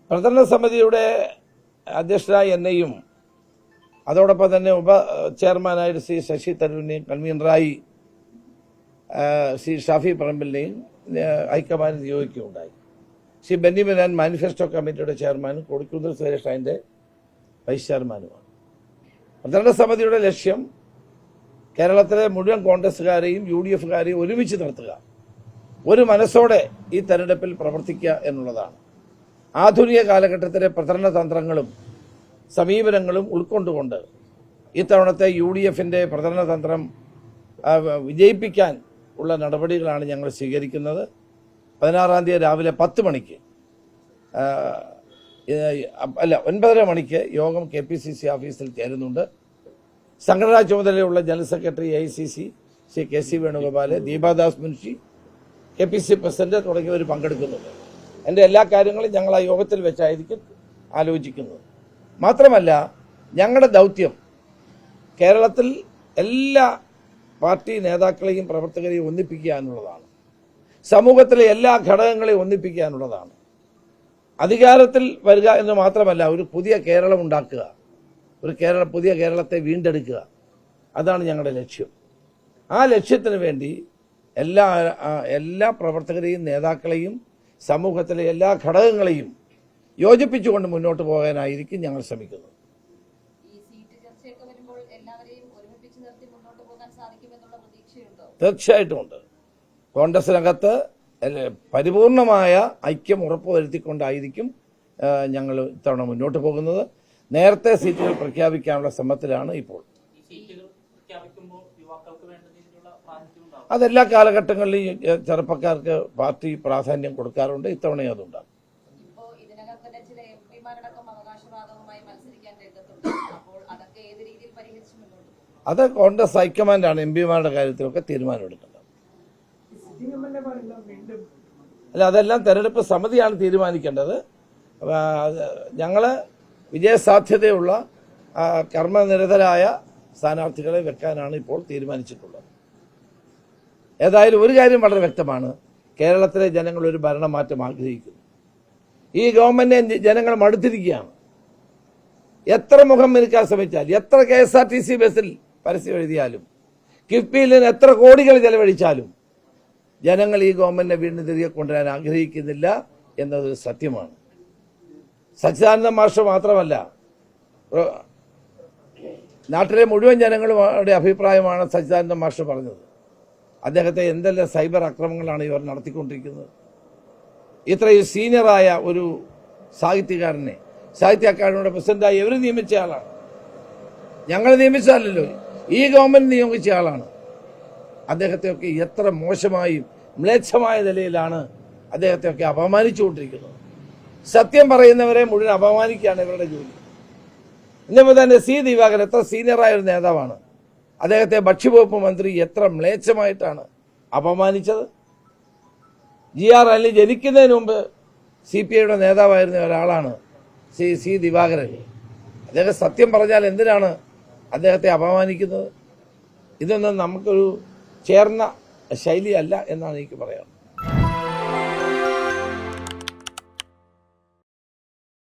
പ്രചരണ സമിതിയുടെ അധ്യക്ഷനായി എന്നെയും അതോടൊപ്പം തന്നെ ഉപ ചെയർമാനായിട്ട് ശ്രീ ശശി തരൂരിനെയും കൺവീനറായി ശ്രീ ഷാഫി പറമ്പിലിനെയും ഹൈക്കമാൻഡ് നിയോഗിക്കുകയുണ്ടായി. ശ്രീ ബെന്നി ബെഹനാൻ മാനിഫെസ്റ്റോ കമ്മിറ്റിയുടെ ചെയർമാനും കൊടിക്കുന്നിൽ സുരേഷ് അതിൻ്റെ വൈസ് ചെയർമാനുമാണ്. പ്രചരണ സമിതിയുടെ ലക്ഷ്യം കേരളത്തിലെ മുഴുവൻ കോൺഗ്രസുകാരെയും UDFകാരെയും ഒരുമിച്ച് നിർത്തുക, ഒരു മനസ്സോടെ ഈ തെരഞ്ഞെടുപ്പിൽ പ്രവർത്തിക്കുക എന്നുള്ളതാണ്. ആധുനിക കാലഘട്ടത്തിലെ പ്രചരണ തന്ത്രങ്ങളും സമീപനങ്ങളും ഉൾക്കൊണ്ടുകൊണ്ട് ഇത്തവണത്തെ UDFന്റെ പ്രചരണ തന്ത്രം വിജയിപ്പിക്കാൻ ഉള്ള നടപടികളാണ് ഞങ്ങൾ സ്വീകരിക്കുന്നത്. 16-ാം തീയതി രാവിലെ 10 മണിക്ക് 9:30 മണിക്ക് യോഗം KPCC ഓഫീസിൽ ചേരുന്നുണ്ട്. സംഘടനാ ചുമതലയുള്ള general secretary AICC Shri KC Venugopal, Deepa Das Munshi, KPCC president തുടങ്ങിയവർ പങ്കെടുക്കുന്നുണ്ട്. എൻ്റെ എല്ലാ കാര്യങ്ങളും ഞങ്ങൾ ആ യോഗത്തിൽ വെച്ചായിരിക്കും ആലോചിക്കുന്നത്. മാത്രമല്ല, ഞങ്ങളുടെ ദൗത്യം കേരളത്തിൽ എല്ലാ പാർട്ടി നേതാക്കളെയും പ്രവർത്തകരെയും ഒന്നിപ്പിക്കുക എന്നുള്ളതാണ്. സമൂഹത്തിലെ എല്ലാ ഘടകങ്ങളെയും ഒന്നിപ്പിക്കുക എന്നുള്ളതാണ്. അധികാരത്തിൽ വരിക എന്ന് മാത്രമല്ല, ഒരു പുതിയ കേരളം ഉണ്ടാക്കുക, പുതിയ കേരളത്തെ വീണ്ടെടുക്കുക, അതാണ് ഞങ്ങളുടെ ലക്ഷ്യം. ആ ലക്ഷ്യത്തിന് വേണ്ടി എല്ലാ പ്രവർത്തകരെയും നേതാക്കളെയും സമൂഹത്തിലെ എല്ലാ ഘടകങ്ങളെയും യോജിപ്പിച്ചുകൊണ്ട് മുന്നോട്ട് പോകാനായിരിക്കും ഞങ്ങൾ ശ്രമിക്കുന്നത്. തീർച്ചയായിട്ടും ഉണ്ട്. കോൺഗ്രസിനകത്ത് പരിപൂർണമായ ഐക്യം ഉറപ്പുവരുത്തിക്കൊണ്ടായിരിക്കും ഞങ്ങൾ ഇത്തവണ മുന്നോട്ട് പോകുന്നത്. നേരത്തെ സീറ്റുകൾ പ്രഖ്യാപിക്കാനുള്ള ശ്രമത്തിലാണ് ഇപ്പോൾ. അതെല്ലാ കാലഘട്ടങ്ങളിലും ചെറുപ്പക്കാർക്ക് പാർട്ടി പ്രാധാന്യം കൊടുക്കാറുണ്ട്. ഇത്തവണയും അതുണ്ടാകും. അത് കോൺഗ്രസ് ഹൈക്കമാൻഡാണ് MP മാരുടെ കാര്യത്തിലൊക്കെ തീരുമാനമെടുക്കുന്നത്. അല്ല, അതെല്ലാം തെരഞ്ഞെടുപ്പ് സമിതിയാണ് തീരുമാനിക്കേണ്ടത്. ഞങ്ങൾ വിജയസാധ്യതയുള്ള കർമ്മനിരതരായ സ്ഥാനാർത്ഥികളെ വെക്കാനാണ് ഇപ്പോൾ തീരുമാനിച്ചിട്ടുള്ളത്. ഏതായാലും ഒരു കാര്യം വളരെ വ്യക്തമാണ്, കേരളത്തിലെ ജനങ്ങൾ ഒരു ഭരണമാറ്റം ആഗ്രഹിക്കുന്നു. ഈ ഗവൺമെന്റിനെ ജനങ്ങൾ മടുത്തിരിക്കുകയാണ്. എത്ര മുഖം മിനുക്കാൻ ശ്രമിച്ചാൽ, എത്ര KSRTC ബസ്സിൽ പരസ്യം എഴുതിയാലും, കിഫ്ബിയിൽ നിന്ന് എത്ര കോടികൾ ചെലവഴിച്ചാലും ജനങ്ങൾ ഈ ഗവൺമെന്റിനെ വീണ്ടും തിരികെ കൊണ്ടുവരാൻ ആഗ്രഹിക്കുന്നില്ല എന്നത് സത്യമാണ്. സച്ചിദാനന്ദ മാഷ് മാത്രമല്ല, നാട്ടിലെ മുഴുവൻ ജനങ്ങളുടെ അഭിപ്രായമാണ് സച്ചിദാനന്ദ മാഷ് പറഞ്ഞത്. അദ്ദേഹത്തെ എന്തെല്ലാം സൈബർ ആക്രമണങ്ങളാണ് ഇവർ നടത്തിക്കൊണ്ടിരിക്കുന്നത്. ഇത്രയും സീനിയറായ ഒരു സാഹിത്യകാരനെ സാഹിത്യ അക്കാദമിയുടെ പ്രസിഡന്റായി ഇവർ നിയമിച്ച ആളാണ്. ഞങ്ങൾ നിയമിച്ചാലല്ലോ, ഈ ഗവൺമെന്റ് നിയോഗിച്ച ആളാണ്. അദ്ദേഹത്തെയൊക്കെ എത്ര മോശമായും മ്ലേച്ഛമായ നിലയിലാണ് അദ്ദേഹത്തെയൊക്കെ അപമാനിച്ചുകൊണ്ടിരിക്കുന്നത്. സത്യം പറയുന്നവരെ മുഴുവൻ അപമാനിക്കുകയാണ് ഇവരുടെ ജോലി. ഇന്നിപ്പോൾ തന്നെ C. ദിവാകരൻ എത്ര സീനിയറായ ഒരു നേതാവാണ്. അദ്ദേഹത്തെ ഭക്ഷ്യവകുപ്പ് മന്ത്രി എത്ര മ്ലേച്ഛമായിട്ടാണ് അപമാനിച്ചത്. GR അനിൽ ജനിക്കുന്നതിന് മുമ്പ് CPIയുടെ നേതാവായിരുന്ന ഒരാളാണ് C. ദിവാകരൻ. അദ്ദേഹം സത്യം പറഞ്ഞാൽ എന്തിനാണ് അദ്ദേഹത്തെ അപമാനിക്കുന്നത്? ഇതൊന്നും നമുക്കൊരു ചേർന്ന ശൈലിയല്ല എന്നാണ് എനിക്ക് പറയാം.